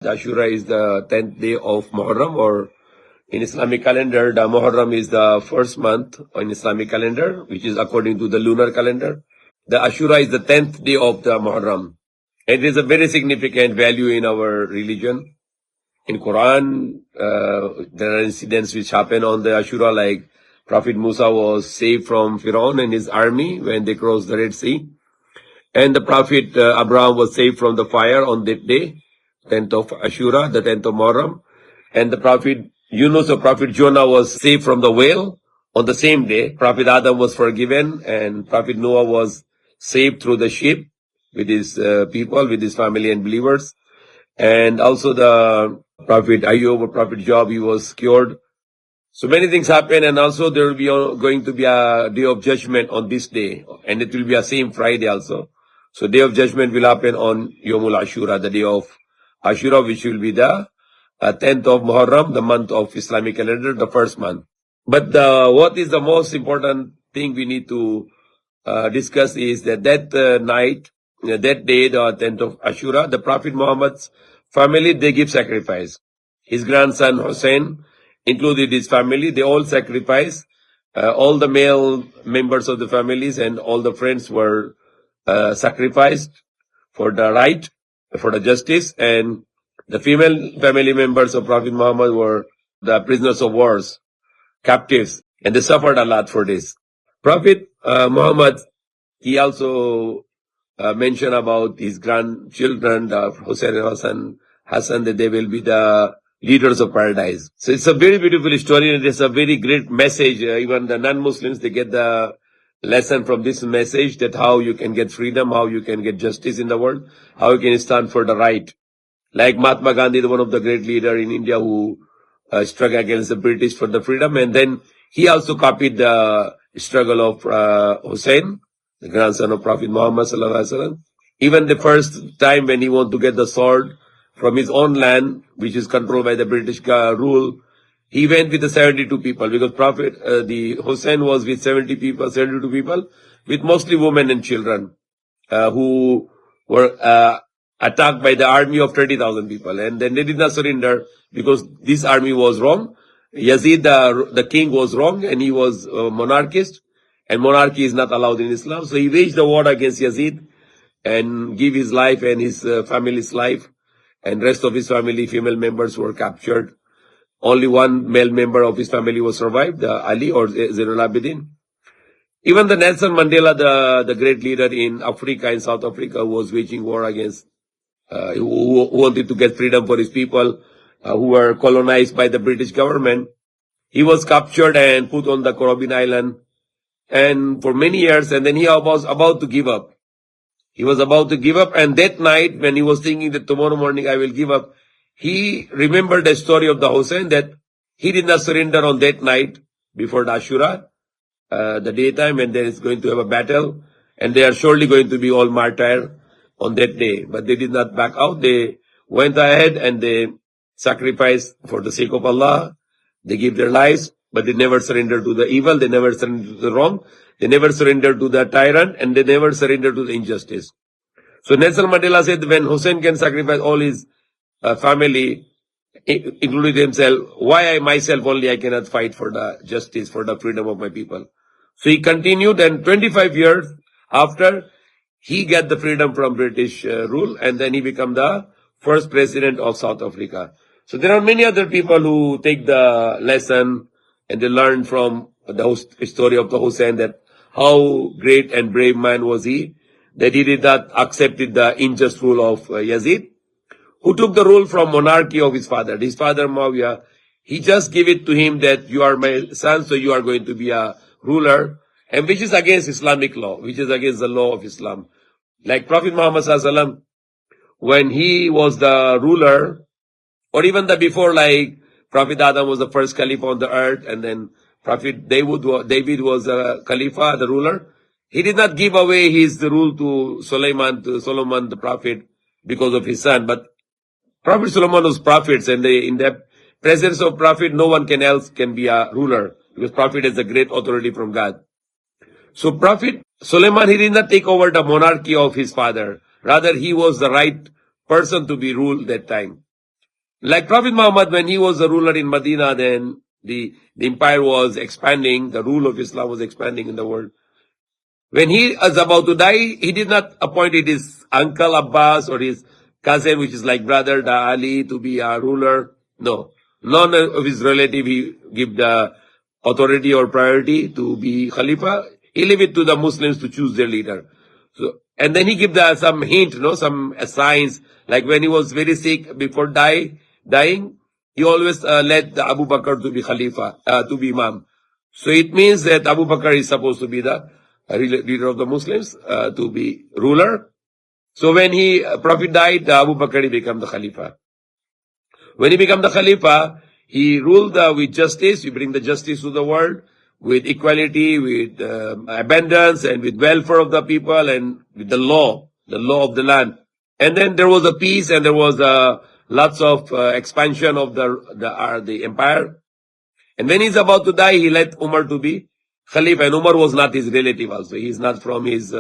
The Ashura is the 10th day of Muharram, or in Islamic calendar, the Muharram is the first month in Islamic calendar, which is according to the lunar calendar. The Ashura is the 10th day of the Muharram. It is a very significant value in our religion. In Quran, there are incidents which happen on the Ashura, like Prophet Musa was saved from Pharaoh and his army when they crossed the Red Sea. And the Prophet Abraham was saved from the fire on that day, 10th of Ashura, the 10th of Muharram. And the Prophet Yunus or Prophet Jonah was saved from the whale on the same day. Prophet Adam was forgiven, and Prophet Noah was saved through the ship with his people, with his family and believers. And also the Prophet Ayub or Prophet Job, he was cured. So many things happen, and also there will be going to be a day of judgment on this day, and it will be a same Friday also. So day of judgment will happen on Yomul Ashura, the day of Ashura, which will be the 10th of Muharram, the month of Islamic calendar, the first month. But what is the most important thing we need to discuss is that night, that day, the 10th of Ashura, the Prophet Muhammad's family, they give sacrifice. His grandson Hussein included his family, they all sacrifice. All the male members of the families and all the friends were sacrificed for the right, for the justice, and the female family members of Prophet Muhammad were the prisoners of wars, captives, and they suffered a lot for this. Prophet Muhammad, he also mentioned about his grandchildren, the Hussein and Hassan, that they will be the leaders of paradise. So it's a very beautiful story, and it's a very great message. Even the non-Muslims, they get the lesson from this message, that how you can get freedom, how you can get justice in the world, how you can stand for the right. Like Mahatma Gandhi, one of the great leaders in India who struck against the British for the freedom, and then he also copied the struggle of Hussein, the grandson of Prophet Muhammad sallallahu alaihi wasallam. Even the first time when he wanted to get the sword from his own land, which is controlled by the British rule, he went with the 72 people, because the Hussein was with 72 people, with mostly women and children, who were attacked by the army of 30,000 people. And then they did not surrender because this army was wrong. Yazid, the king, was wrong, and he was a monarchist, and monarchy is not allowed in Islam. So he waged the war against Yazid and gave his life and his family's life, and rest of his family, female members, were captured. Only one male member of his family was survived, Ali or Zainul Abidin. Even the Nelson Mandela, the great leader in Africa, in South Africa, who was waging war against, who wanted to get freedom for his people, who were colonized by the British government. He was captured and put on the Caribbean island, and for many years, and then he was about to give up. He was about to give up, and that night, when he was thinking that tomorrow morning I will give up, he remembered the story of the Hussein, that he did not surrender on that night before the Ashura, the daytime, when there is going to have a battle, and they are surely going to be all martyred on that day. But they did not back out. They went ahead and they sacrificed for the sake of Allah. They give their lives, but they never surrender to the evil. They never surrender to the wrong. They never surrender to the tyrant, and they never surrender to the injustice. So Nelson Mandela said, when Hussein can sacrifice all his family, including himself, why I myself only I cannot fight for the justice, for the freedom of my people? So he continued, and 25 years after, he got the freedom from British rule, and then he became the first president of South Africa. So there are many other people who take the lesson, and they learn from the story of the Hussein, that how great and brave man was he, that he did not accept the unjust rule of Yazid, who took the rule from monarchy of his father. His father Muawiyah, he just gave it to him that you are my son, so you are going to be a ruler, and which is against Islamic law, which is against the law of Islam. Like Prophet Muhammad sallallahu alaihi wasallam, when he was the ruler, or even the before, like Prophet Adam was the first caliph on the earth, and then Prophet David was the Khalifa, the ruler. He did not give away his rule to Solomon the prophet, because of his son. But Prophet Solomon was prophets, and in the presence of prophet, no one else can be a ruler, because prophet is a great authority from God. So Prophet Solomon, he did not take over the monarchy of his father. Rather, he was the right person to be ruled that time. Like Prophet Muhammad, when he was a ruler in Medina, then the empire was expanding, the rule of Islam was expanding in the world. When he was about to die, he did not appoint his uncle Abbas or his cousin, which is like brother Da Ali, to be a ruler. No. None of his relative he give the authority or priority to be Khalifa. He leave it to the Muslims to choose their leader. So, and then he give some hint, some signs, like when he was very sick before dying, he always let the Abu Bakr to be Khalifa, to be Imam. So it means that Abu Bakr is supposed to be the leader of the Muslims, to be ruler. So when Prophet died, Abu Bakr became the Khalifa. When he became the Khalifa, he ruled with justice. He bring the justice to the world with equality, with abundance, and with welfare of the people, and with the law of the land. And then there was a peace, and there was lots of expansion of the empire. And when he's about to die, he let Umar to be Khalifa, and Umar was not his relative also. He's not from his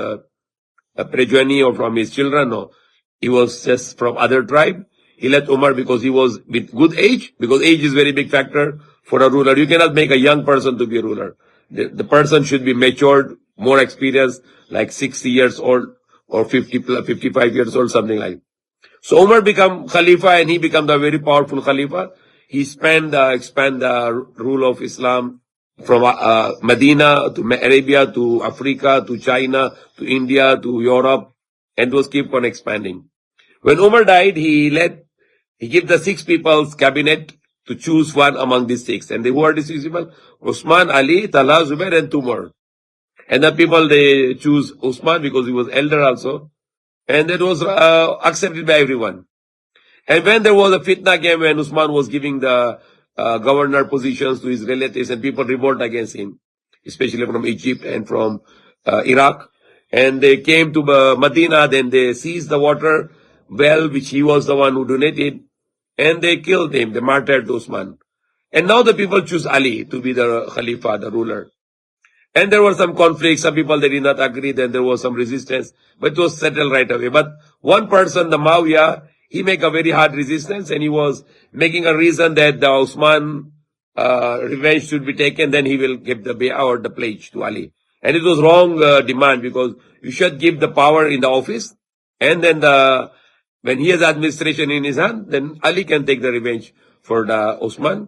progeny or from his children, no. He was just from other tribe. He let Umar because he was with good age, because age is very big factor for a ruler. You cannot make a young person to be a ruler. The person should be matured, more experienced, like 60 years old or 55 years old, something like that. So Umar became Khalifa, and he became the very powerful Khalifa. He expand the rule of Islam from Medina to Arabia to Africa to China to India to Europe, and was keep on expanding. When Umar died, he gave the 6 people's cabinet to choose one among these 6. And who are these 6 people? Usman, Ali, Talha, Zubair, and 2 more. And the people, they choose Usman because he was elder also. And that was accepted by everyone. And when there was a fitna came, when Usman was giving the governor positions to his relatives, and people revolt against him, especially from Egypt and from Iraq. And they came to Medina, then they seized the water well, which he was the one who donated, and they killed him, they martyred Usman. And now the people choose Ali to be the Khalifa, the ruler. And there were some conflicts, some people they did not agree, then there was some resistance, but it was settled right away. But one person, the Muawiyah, he made a very hard resistance, and he was making a reason that the Usman revenge should be taken, then he will give the bay'ah or the pledge to Ali. And it was wrong demand, because you should give the power in the office, and then when he has administration in his hand, then Ali can take the revenge for the Usman.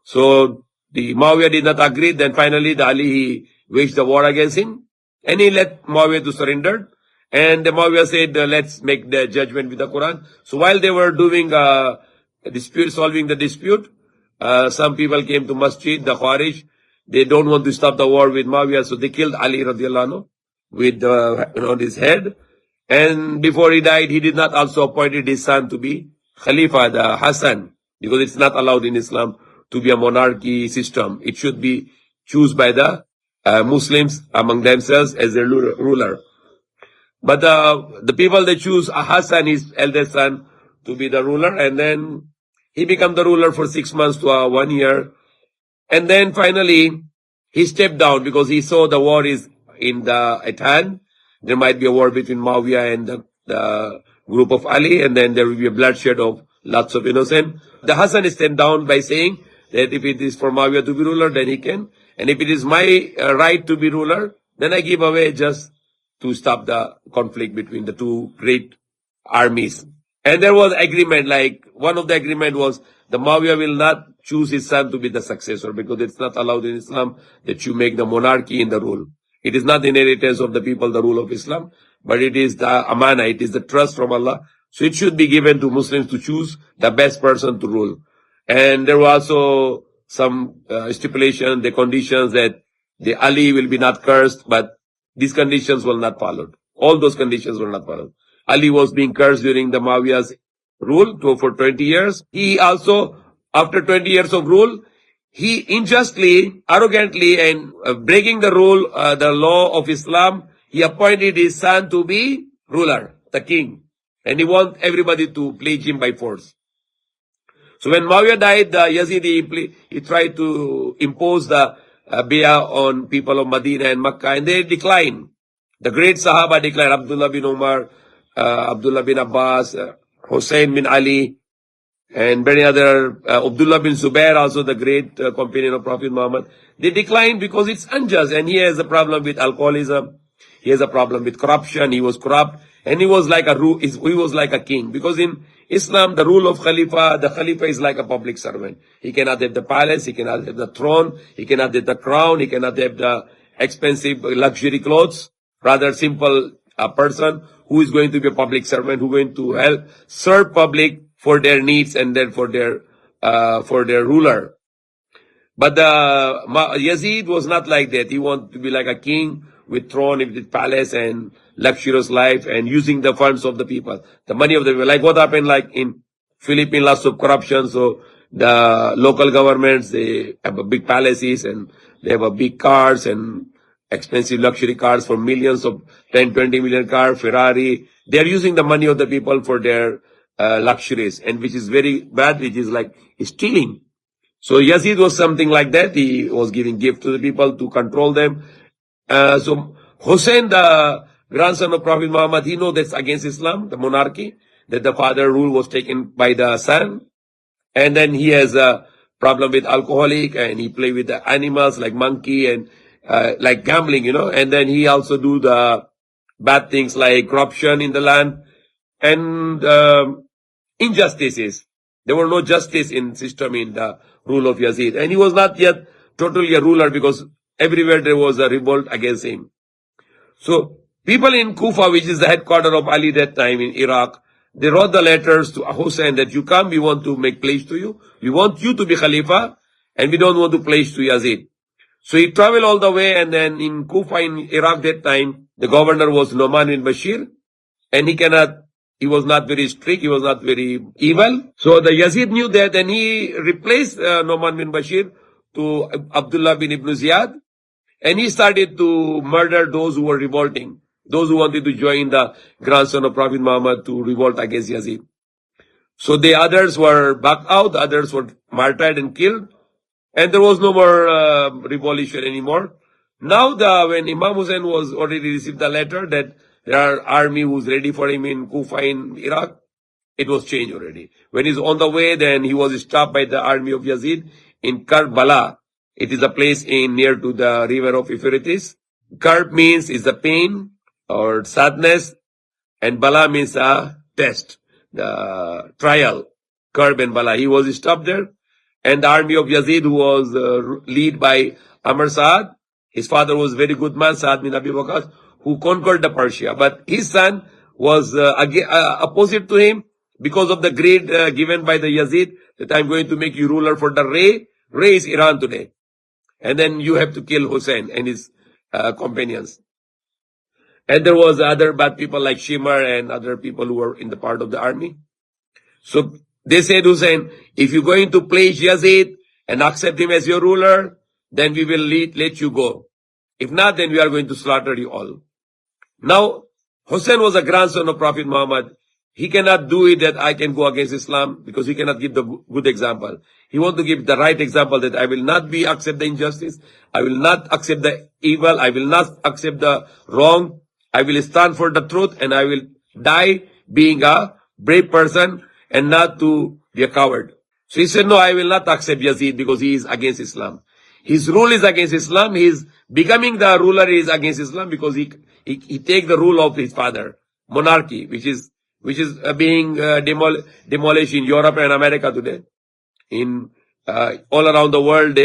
So the Muawiyah did not agree. Then finally, the Ali, he waged the war against him, and he let Muawiyah to surrender. And the Muawiyah said, let's make the judgment with the Quran. So while they were doing solving the dispute, some people came to Masjid, the Khawarij. They don't want to stop the war with Muawiyah, so they killed Ali radiallahu anhu with on his head. And before he died, he did not also appointed his son to be Khalifa, the Hassan, because it's not allowed in Islam to be a monarchy system. It should be chosen by the Muslims among themselves as their ruler. But the people, they choose Hassan, his eldest son, to be the ruler, and then he became the ruler for 6 months to 1 year. And then finally, he stepped down because he saw the war is at hand. There might be a war between Muawiyah and the group of Ali, and then there will be a bloodshed of lots of innocent. The Hassan stepped down by saying that if it is for Muawiyah to be ruler, then he can. And if it is my right to be ruler, then I give away just to stop the conflict between the two great armies. And there was agreement, like one of the agreement was the Muawiyah will not choose his son to be the successor, because it's not allowed in Islam that you make the monarchy in the rule. It is not the inheritance of the people, the rule of Islam, but it is the amana, it is the trust from Allah. So it should be given to Muslims to choose the best person to rule. And there were also some stipulation, the conditions that the Ali will be not cursed, but these conditions were not followed. All those conditions were not followed. Ali was being cursed during the Muawiyah's rule for 20 years. He also, after 20 years of rule, he unjustly, arrogantly, and breaking the rule, the law of Islam, he appointed his son to be ruler, the king. And he wants everybody to pledge him by force. So when Muawiyah died, Yazid, he tried to impose the bay'ah on people of Medina and Makkah, and they declined. The great Sahaba declined, Abdullah bin Umar, Abdullah bin Abbas, Hussein bin Ali, and many other, Abdullah bin Zubair, also the great companion of Prophet Muhammad, they declined because it's unjust. And he has a problem with alcoholism. He has a problem with corruption. He was corrupt, and he was like a king. Because in Islam, the rule of the Khalifa is like a public servant. He cannot have the palace, he cannot have the throne, he cannot have the crown, he cannot have the expensive luxury clothes. Rather simple person who is going to be a public servant, who is going to help serve public for their needs and then for their ruler. But Yazid was not like that. He wanted to be like a king with throne, with palace and luxurious life, and using the funds of the people, the money of the people. Like what happened like in Philippines, lots of corruption. So the local governments, they have a big palaces and they have a big cars and expensive luxury cars for millions of 10, 20 million car, Ferrari. They are using the money of the people for their luxuries, and which is very bad, which is like stealing. So Yazid was something like that. He was giving gift to the people to control them. So Hussein, the grandson of Prophet Muhammad, he knows that's against Islam, the monarchy, that the father rule was taken by the son. And then he has a problem with alcoholic, and he play with the animals like monkey and like gambling, and then he also do the bad things like corruption in the land and injustices. There were no justice in system in the rule of Yazid. And he was not yet totally a ruler because everywhere there was a revolt against him. So people in Kufa, which is the headquarters of Ali that time in Iraq, they wrote the letters to Hussein that you come, we want to make place to you. We want you to be Khalifa, and we don't want to place to Yazid. So he traveled all the way, and then in Kufa in Iraq that time, the governor was Noman bin Bashir, and he was not very strict, he was not very evil. So the Yazid knew that, and he replaced Noman bin Bashir to Abdullah bin Ibn Ziyad, and he started to murder those who were revolting, those who wanted to join the grandson of Prophet Muhammad to revolt against Yazid. So the others were backed out, the others were martyred and killed, and there was no more revolution anymore. Now when Imam Hussein was already received the letter that there are army who's ready for him in Kufa in Iraq, it was changed already. When he's on the way, then he was stopped by the army of Yazid in Karbala. It is a place near to the river of Euphrates. Karb means is the pain or sadness, and Bala means a test, the trial. Karb and Bala. He was stopped there, and the army of Yazid, who was led by Amr Saad, his father was very good man, Saad bin Abi Waqqas, who conquered the Persia. But his son was opposite to him because of the greed given by the Yazid that I'm going to make you ruler for the Ray. Ray is Iran today. And then you have to kill Hussein and his companions. And there was other bad people like Shimar and other people who were in the part of the army. So they said, Hussein, if you're going to place Yazid and accept him as your ruler, then we will let you go. If not, then we are going to slaughter you all. Now, Hussein was a grandson of Prophet Muhammad. He cannot do it that I can go against Islam because he cannot give the good example. He wants to give the right example that I will not accept the injustice. I will not accept the evil. I will not accept the wrong. I will stand for the truth, and I will die being a brave person and not to be a coward. So he said, no, I will not accept Yazid because he is against Islam. His rule is against Islam. His becoming the ruler is against Islam because he take the rule of his father, monarchy, which is being demolished in Europe and America today. In all around the world,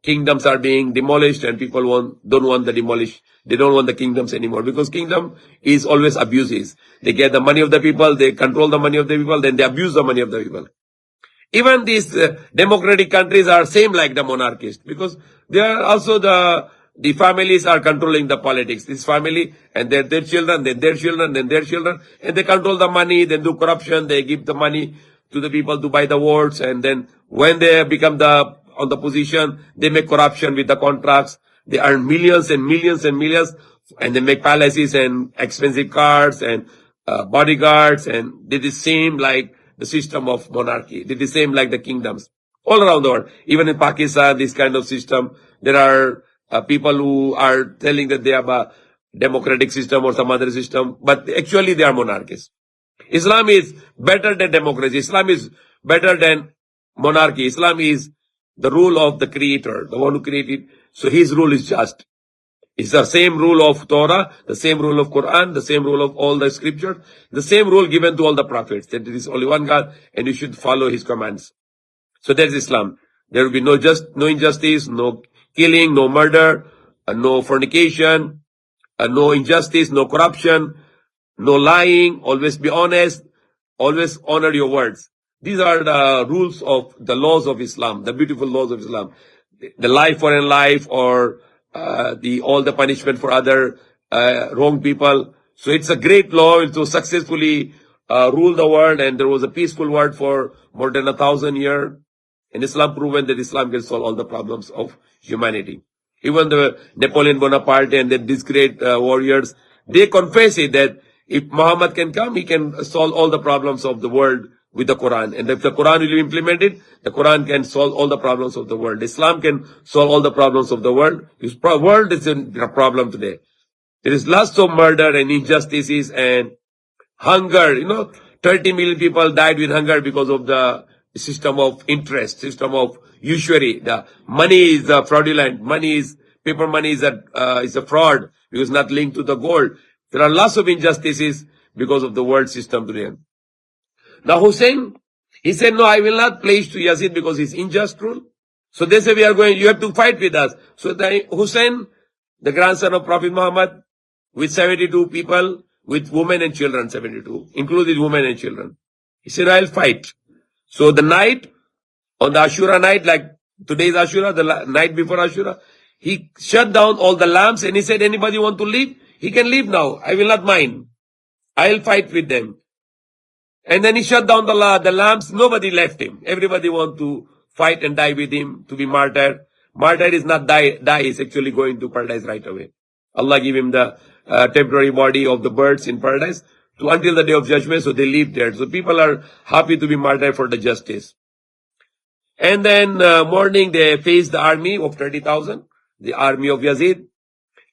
kingdoms are being demolished, and people don't want the demolished. They don't want the kingdoms anymore because kingdom is always abuses. They get the money of the people, they control the money of the people, then they abuse the money of the people. Even these democratic countries are same like the monarchists because they are also the families are controlling the politics. This family and their children, then their children, then their children, and they control the money, then do corruption, they give the money to the people to buy the votes, and then when they become on the position, they make corruption with the contracts. They earn millions and millions and millions, and they make palaces and expensive cars and bodyguards, and they the same like the system of monarchy. They the same like the kingdoms all around the world. Even in Pakistan, this kind of system, there are people who are telling that they have a democratic system or some other system, but actually they are monarchies. Islam is better than democracy. Islam is better than monarchy. Islam is the rule of the creator, the one who created. So his rule is just. It's the same rule of Torah, the same rule of Quran, the same rule of all the scriptures, the same rule given to all the prophets, that there is only one God and you should follow his commands. So that is Islam. There will be no injustice, no killing, no murder, no fornication, no injustice, no corruption, no lying, always be honest, always honor your words. These are the rules of the laws of Islam, the beautiful laws of Islam. The life for in life, or all the punishment for other wrong people. So it's a great law to successfully rule the world, and there was a peaceful world for more than 1,000 years. And Islam proven that Islam can solve all the problems of humanity. Even the Napoleon Bonaparte and then these great warriors, they confess it that if Muhammad can come, he can solve all the problems of the world with the Quran. And if the Quran will be implemented, the Quran can solve all the problems of the world. Islam can solve all the problems of the world. This world is a problem today. There is lots of murder and injustices and hunger. 30 million people died with hunger because of the system of interest, system of usury. The money is fraudulent. Paper money is a fraud because not linked to the gold. There are lots of injustices because of the world system today. Now Hussein, he said, no, I will not pledge to Yazid because he's unjust rule. So they say, you have to fight with us. So Hussein, the grandson of Prophet Muhammad, with 72 people, with women and children, 72, including women and children. He said, I'll fight. So the night, on the Ashura night, like today's Ashura, the night before Ashura, he shut down all the lamps and he said, anybody want to leave? He can leave now. I will not mind. I'll fight with them. And then he shut down the lamps. Nobody left him. Everybody want to fight and die with him, to be martyred. Martyred is not die. Is actually going to paradise right away. Allah give him the temporary body of the birds in paradise until the day of judgment, so they live there. So people are happy to be martyred for the justice. And then morning they faced the army of 30,000, the army of Yazid.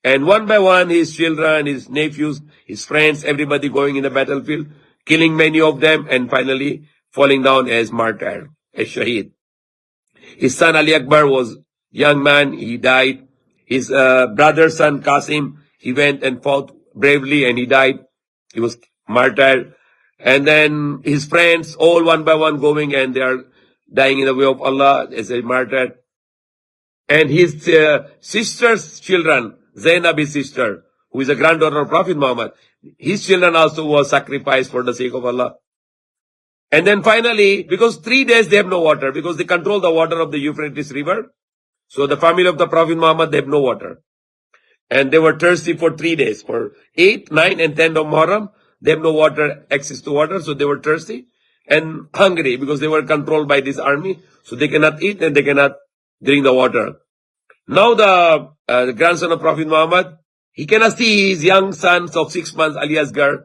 And one by one, his children, his nephews, his friends, everybody going in the battlefield, killing many of them, and finally falling down as martyr, as shaheed. His son Ali Akbar was young man, he died. His brother's son Qasim, he went and fought bravely and he died. He was martyred. And then his friends, all one by one going, and they are dying in the way of Allah as a martyr. And his sister's children, Zainab, his sister, who is a granddaughter of Prophet Muhammad, his children also were sacrificed for the sake of Allah. And then finally, because 3 days they have no water, because they control the water of the Euphrates River. So the family of the Prophet Muhammad, they have no water. And they were thirsty for 3 days. For 8, 9, and 10 of Muharram, they have no water, access to water, so they were thirsty and hungry because they were controlled by this army. So they cannot eat and they cannot drink the water. Now the grandson of Prophet Muhammad, he cannot see his young sons of 6 months, Ali Asghar,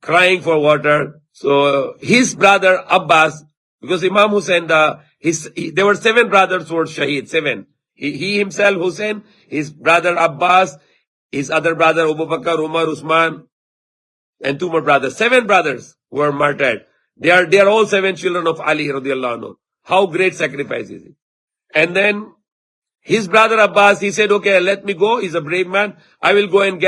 crying for water. So his brother Abbas, because Imam Hussein, there were 7 brothers who were shaheed, 7. He himself, Hussein, his brother Abbas, his other brother Abu Bakr, Umar, Usman, and 2 more brothers. 7 brothers were martyred. They are all 7 children of Ali radiallahu anhu. How great sacrifice is it? And then his brother Abbas, he said, okay, let me go. He's a brave man. I will go and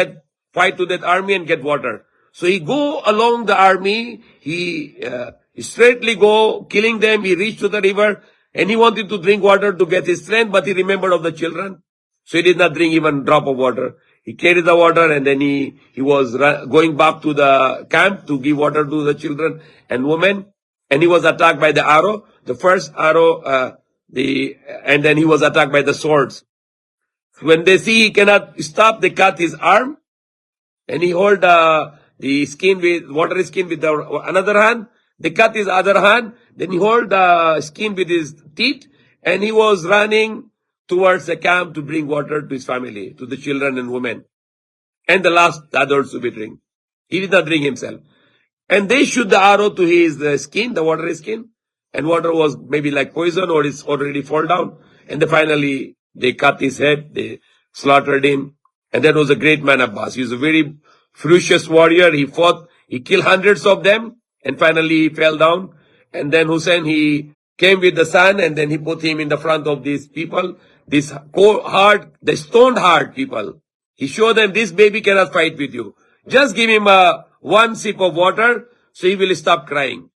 fight to that army and get water. So he go along the army. He straightly go, killing them. He reached to the river and he wanted to drink water to get his strength, but he remembered of the children. So he did not drink even a drop of water. He carried the water and then he was going back to the camp to give water to the children and women. And he was attacked by the arrow. The first arrow, and then he was attacked by the swords. When they see he cannot stop, they cut his arm and he hold the skin with water skin with another hand. They cut his other hand. Then he hold the skin with his teeth and he was running towards the camp to bring water to his family, to the children and women. And the last adults to be drink. He did not drink himself. And they shoot the arrow to his skin, the water skin. And water was maybe like poison or it's already fall down. And then finally they cut his head, they slaughtered him. And that was a great man Abbas. He was a very ferocious warrior. He fought, he killed hundreds of them. And finally he fell down. And then Hussein, he came with the son and then he put him in the front of these people, these the stoned heart people. He showed them this baby cannot fight with you. Just give him one sip of water so he will stop crying.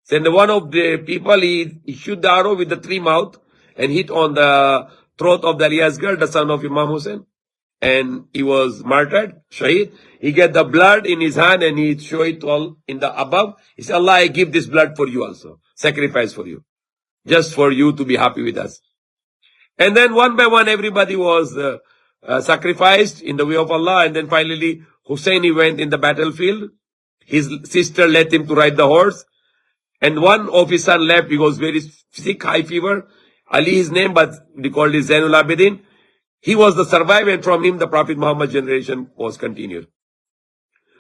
Then one of the people, he shoot the arrow with the three mouth and hit on the throat of the Yazid, the son of Imam Hussein. And he was martyred, Shaheed. He get the blood in his hand and he show it all in the above. He said, Allah, I give this blood for you also. Sacrifice for you. Just for you to be happy with us. And then one by one, everybody was sacrificed in the way of Allah. And then finally, Hussein, he went in the battlefield. His sister let him to ride the horse. And one of his son left. He was very sick, high fever. Ali his name, but they called him Zainul Abidin. He was the survivor, and from him the Prophet Muhammad generation was continued.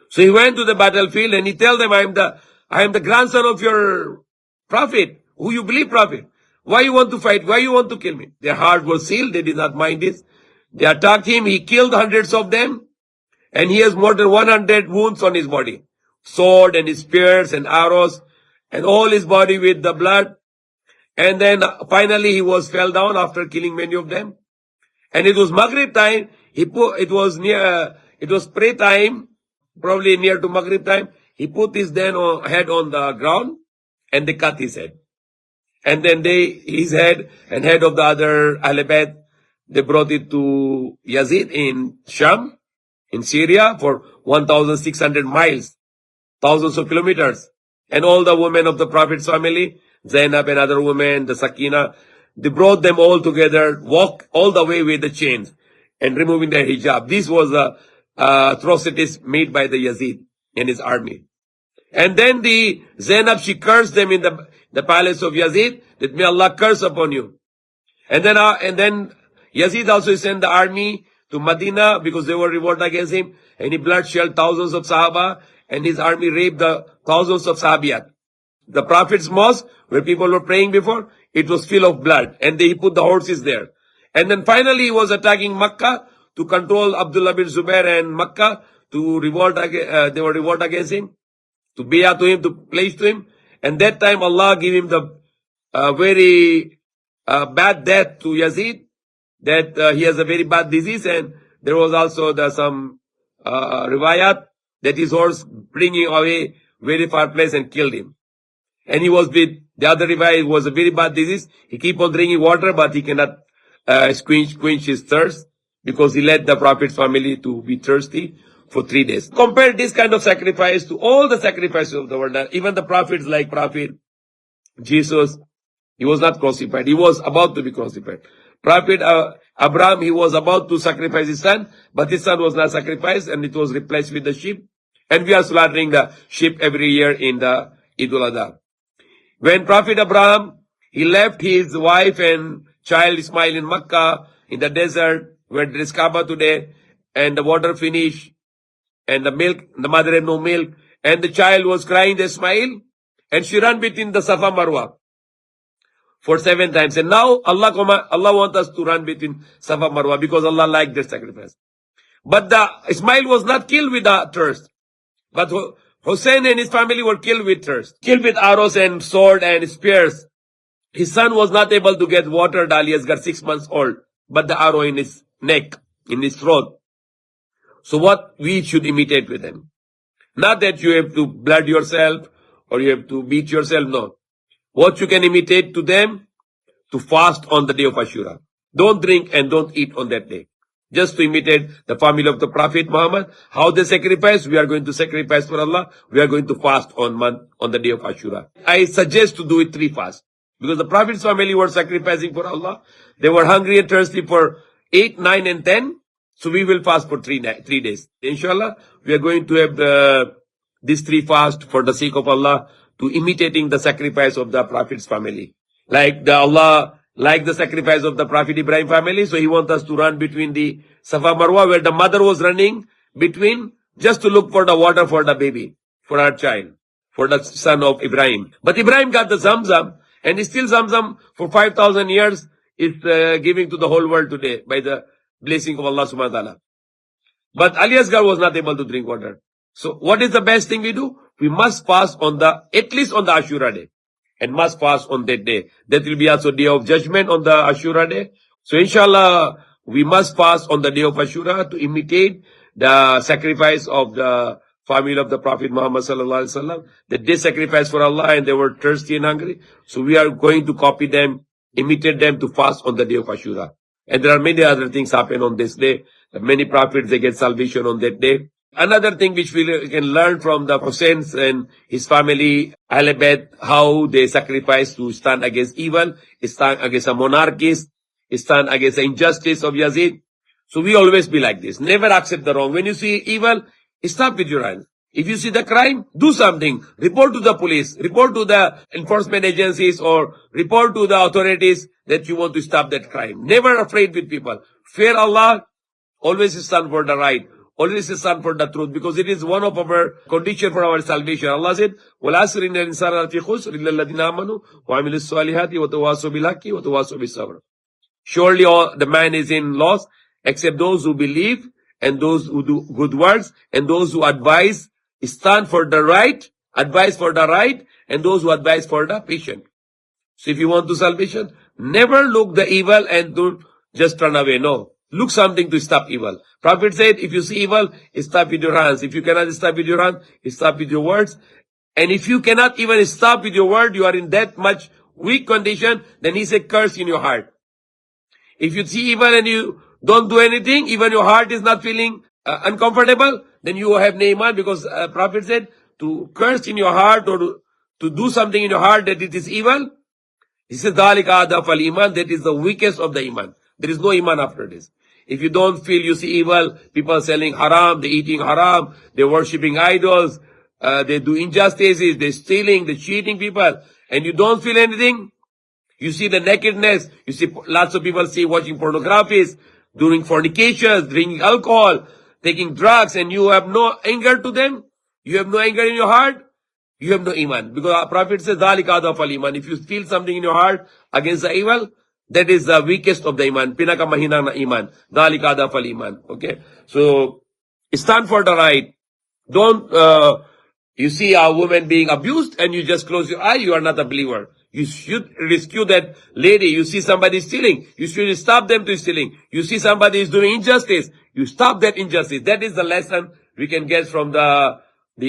So he went to the battlefield and he told them, I am the grandson of your Prophet, who you believe Prophet. Why you want to fight? Why you want to kill me? Their heart was sealed. They did not mind this. They attacked him. He killed hundreds of them. And he has more than 100 wounds on his body. Sword and his spears and arrows and all his body with the blood. And then finally he fell down after killing many of them. And it was Maghrib time. It was pray time, probably near to Maghrib time. He put his head on the ground and they cut his head. And then his head and head of the other Ahl Bayt, they brought it to Yazid in Sham, in Syria for 1,600 miles, thousands of kilometers. And all the women of the Prophet's family, Zainab and other women, the Sakina, they brought them all together, walk all the way with the chains and removing their hijab. This was the atrocities made by the Yazid and his army. And then the Zainab, she cursed them in the palace of Yazid, that may Allah curse upon you. And then Yazid also sent the army to Medina because they were revolt against him, and he bloodshed thousands of Sahaba, and his army raped the thousands of Sahabiyat. The Prophet's mosque, where people were praying before, it was full of blood, and he put the horses there. And then finally he was attacking Makkah to control Abdullah bin Zubair and Makkah to revolt. They were revolt against him, to bay'ah to him, to pledge to him. And that time Allah gave him the very bad death to Yazid, that he has a very bad disease, and there was also some riwayat that his horse bringing away very far place and killed him. And he was with the other riwayat, it was a very bad disease. He keep on drinking water, but he cannot quench his thirst because he led the Prophet's family to be thirsty for 3 days. Compare this kind of sacrifice to all the sacrifices of the world. Even the prophets like Prophet Jesus, he was not crucified. He was about to be crucified. Prophet Abraham, he was about to sacrifice his son, but his son was not sacrificed and it was replaced with the sheep. And we are slaughtering the sheep every year in the Eid al-Adha. When Prophet Abraham, he left his wife and child Ismail in Makkah, in the desert, where there is Kaaba today, and the water finished, and the mother had no milk, and the child was crying, the Ismail, and she ran between the Safa Marwa for 7 times. And now Allah wants us to run between Safa Marwa because Allah liked their sacrifice. But the Ismail was not killed with the thirst. But Hussein and his family were killed with thirst, killed with arrows and sword and spears. His son was not able to get water. Dalia's got 6 months old, but the arrow in his neck, in his throat. So what we should imitate with them? Not that you have to blood yourself or you have to beat yourself. No. What you can imitate to them, to fast on the day of Ashura. Don't drink and don't eat on that day. Just to imitate the family of the Prophet Muhammad, how they sacrifice, we are going to sacrifice for Allah. We are going to fast on the day of Ashura. I suggest to do it 3 fasts. Because the Prophet's family were sacrificing for Allah. They were hungry and thirsty for 8, 9, and 10. So we will fast for 3 days. Inshallah, we are going to have these 3 fasts for the sake of Allah, to imitating the sacrifice of the Prophet's family. Like the sacrifice of the Prophet Ibrahim family. So he wants us to run between the Safa Marwa, where the mother was running between, just to look for the water for the baby, for her child, for the son of Ibrahim. But Ibrahim got the Zamzam, and still Zamzam for 5,000 years is giving to the whole world today by the blessing of Allah subhanahu wa ta'ala. But Ali Asghar was not able to drink water. So what is the best thing we do? we must fast on at least on the Ashura day. And must fast on that day. That will be also day of judgment on the Ashura day. So inshallah, we must fast on the day of Ashura to imitate the sacrifice of the family of the Prophet Muhammad sallallahu alaihi wasallam. That they sacrificed for Allah and they were thirsty and hungry. So we are going to copy them, imitate them to fast on the day of Ashura. And there are many other things happen on this day. Many prophets, they get salvation on that day. Another thing which we can learn from the Hussein and his family, Ahl Bayt, how they sacrifice to stand against evil, stand against a monarchist, stand against the injustice of Yazid. So we always be like this. Never accept the wrong. When you see evil, stop with your hands. If you see the crime, do something. Report to the police, report to the enforcement agencies, or report to the authorities that you want to stop that crime. Never afraid with people. Fear Allah, always stand for the right. Always stand for the truth, because it is one of our condition for our salvation. Allah said, وَالْعَصْرِ إِنَّ الْإِنسَانَ لَفِي خُسْرٍ إِلَّا الَّذِينَ آمَنُوا وَعَمِلُوا الصَّالِحَاتِ وَتَوَاصَوْا بِالْحَقِّ وَتَوَاصَوْا بِالصَّبْرِ. Surely all the man is in loss, except those who believe, and those who do good works, and those who advise, stand for the right, advise for the right, and those who advise for the patient. So if you want to salvation, never look the evil and don't just run away. No. Look something to stop evil. Prophet said, if you see evil, stop with your hands. If you cannot stop with your hands, stop with your words. And if you cannot even stop with your word, you are in that much weak condition, then he said, curse in your heart. If you see evil and you don't do anything, even your heart is not feeling uncomfortable, then you have no iman, because Prophet said, to curse in your heart or to do something in your heart that it is evil, he said, ذَلِكَ أَضْعَفُ الْإِيمَانِ, that is the weakest of the iman. There is no iman after this. If you don't feel you see evil, people selling haram, they eating haram, they worshipping idols, they do injustices, they stealing, they cheating people, and you don't feel anything, you see the nakedness, you see lots of people see watching pornographies, doing fornications, drinking alcohol, taking drugs, and you have no anger to them, you have no anger in your heart, you have no iman. Because our Prophet says, ذَلِكَ أَضْعَفُ الْإِيمَانِ. If you feel something in your heart against the evil, that is the weakest of the iman. Pinaka-mahina na iman. ذَلِكَ أَضْعَفُ الْإِيمَانِ. Okay? So, stand for the right. Don't, you see a woman being abused and you just close your eye, you are not a believer. You should rescue that lady. You see somebody stealing, you should stop them to stealing. You see somebody is doing injustice, you stop that injustice. That is the lesson we can get from the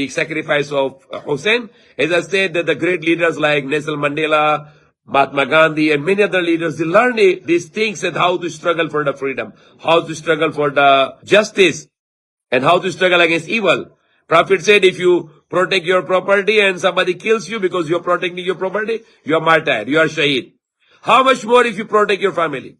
sacrifice of Hussein. As I said, that the great leaders like Nelson Mandela, Mahatma Gandhi, and many other leaders, they learned these things and how to struggle for the freedom, how to struggle for the justice, and how to struggle against evil. Prophet said, if you protect your property and somebody kills you because you're protecting your property, you are martyr, you are shaheed. How much more if you protect your family?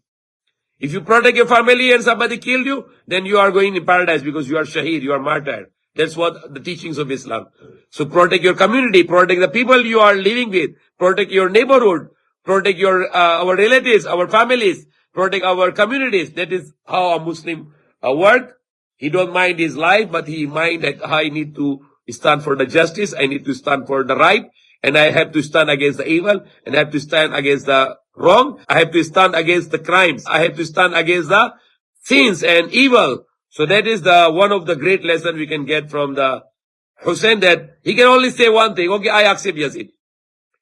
If you protect your family and somebody killed you, then you are going in paradise because you are shaheed, you are martyr. That's what the teachings of Islam. So protect your community, protect the people you are living with, protect your neighborhood, protect your our relatives, our families, protect our communities. That is how a Muslim work. He don't mind his life, but he mind that I need to stand for the justice, I need to stand for the right, and I have to stand against the evil, and I have to stand against the wrong, I have to stand against the crimes, I have to stand against the sins and evil. So that is one of the great lessons we can get from the Hussein, that he can only say one thing, okay, I accept Yazid.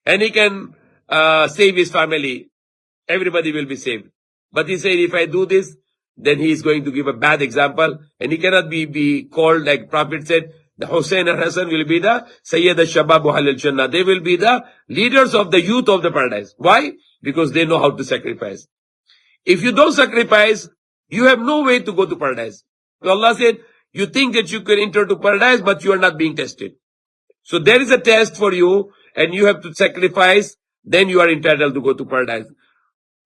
And he can save his family. Everybody will be saved. But he said, if I do this, then he is going to give a bad example. And he cannot be called, like Prophet said, the Hussein and Hassan will be the Sayyid al-Shabab wa Halil Jannah. They will be the leaders of the youth of the paradise. Why? Because they know how to sacrifice. If you don't sacrifice, you have no way to go to paradise. So Allah said, you think that you can enter to paradise, but you are not being tested. So there is a test for you, and you have to sacrifice, then you are entitled to go to paradise.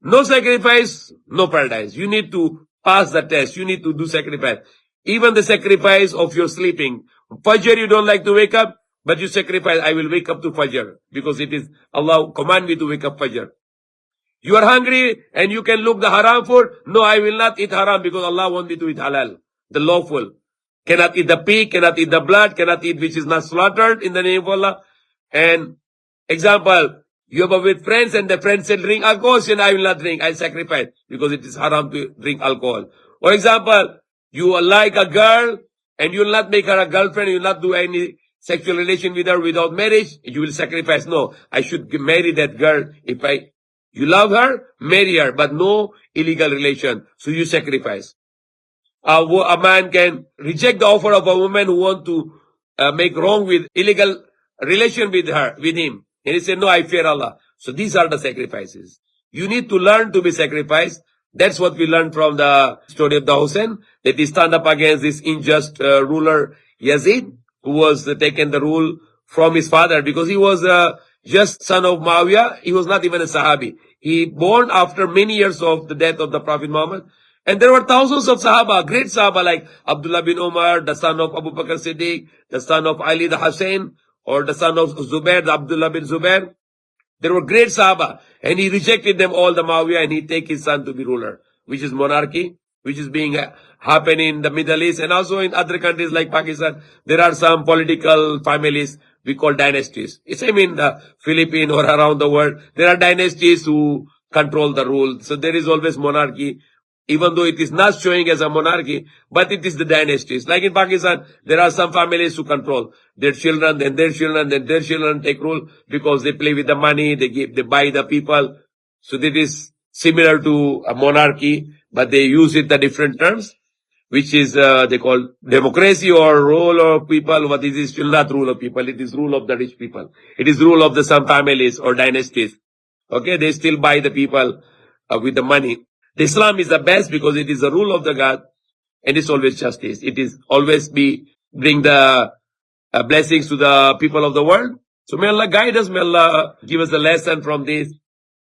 No sacrifice, no paradise. You need to pass the test. You need to do sacrifice. Even the sacrifice of your sleeping. Fajr, you don't like to wake up, but you sacrifice, I will wake up to Fajr, because it is Allah command me to wake up Fajr. You are hungry and you can look the haram food. No, I will not eat haram because Allah wants me to eat halal, the lawful. Cannot eat the pig, cannot eat the blood, cannot eat which is not slaughtered in the name of Allah. And example, you are with friends and the friend said drink alcohol, and I will not drink, I sacrifice because it is haram to drink alcohol. For example, you like a girl and you will not make her a girlfriend, you will not do any sexual relation with her without marriage, you will sacrifice. No, I should marry that girl. You love her, marry her, but no illegal relation. So you sacrifice. A man can reject the offer of a woman who want to make wrong with illegal relation with him. And he said, no, I fear Allah. So these are the sacrifices. You need to learn to be sacrificed. That's what we learned from the story of the Hussein, that he stand up against this unjust ruler Yazid, who was taken the rule from his father, because he was just son of Muawiyah. He was not even a Sahabi. He born after many years of the death of the Prophet Muhammad. And there were thousands of Sahaba, great Sahaba like Abdullah bin Umar, the son of Abu Bakr Siddiq, the son of Ali the Hussein, or the son of Zubair, the Abdullah bin Zubair. There were great Sahaba, and he rejected them all, the Muawiyah, and he take his son to be ruler, which is monarchy, which is being happen in the Middle East and also in other countries like Pakistan. There are some political families we call dynasties. It's same in the Philippines or around the world. There are dynasties who control the rule. So there is always monarchy, even though it is not showing as a monarchy, but it is the dynasties. Like in Pakistan, there are some families who control their children, then their children, then their children take rule because they play with the money, they buy the people. So that is similar to a monarchy, but they use it the different terms, which is they call democracy or rule of people. But it is still not rule of people. It is rule of the rich people. It is rule of the some families or dynasties. Okay, they still buy the people with the money. The Islam is the best because it is the rule of the God, and it's always justice. It is always bring the blessings to the people of the world. So may Allah guide us. May Allah give us a lesson from this.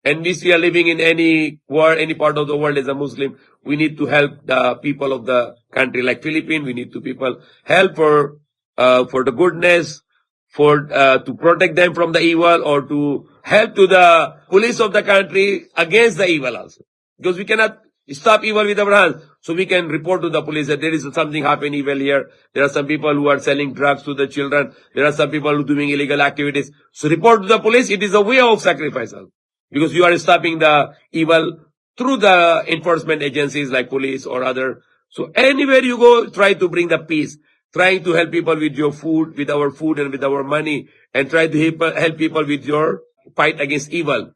And we are living in any world, any part of the world as a Muslim, we need to help the people of the country. Like Philippines, we need to help for the goodness, to protect them from the evil, or to help to the police of the country against the evil also. Because we cannot stop evil with our hands. So we can report to the police that there is something happening evil here. There are some people who are selling drugs to the children. There are some people who are doing illegal activities. So report to the police. It is a way of sacrifice also. Because you are stopping the evil through the enforcement agencies like police or other. So anywhere you go, try to bring the peace. Trying to help people with your food, with our food and with our money. And try to help people with your fight against evil.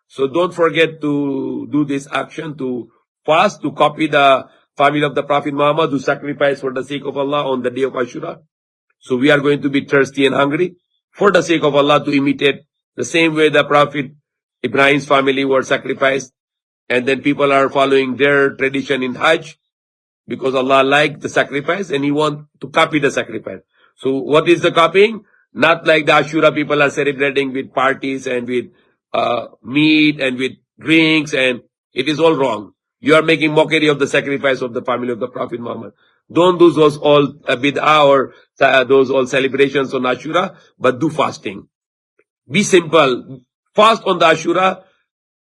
So don't forget to do this action, to fast, to copy the family of the Prophet Muhammad, who sacrificed for the sake of Allah on the day of Ashura. So we are going to be thirsty and hungry for the sake of Allah, to imitate the same way the Prophet Ibrahim's family were sacrificed. And then people are following their tradition in Hajj because Allah liked the sacrifice and He want to copy the sacrifice. So what is the copying? Not like the Ashura people are celebrating with parties and with meat and with drinks, and it is all wrong. You are making mockery of the sacrifice of the family of the Prophet Muhammad. Don't do those all bid'ah or those all celebrations on Ashura, but do fasting. Be simple. Fast on the Ashura,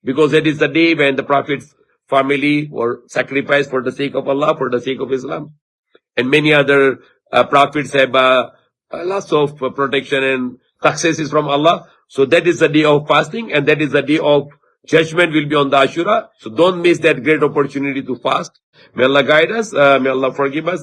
because that is the day when the Prophet's family were sacrificed for the sake of Allah, for the sake of Islam. And many other prophets have lots of protection and successes from Allah. So that is the day of fasting, and that is the day of judgment will be on the Ashura. So don't miss that great opportunity to fast. May Allah guide us. May Allah forgive us.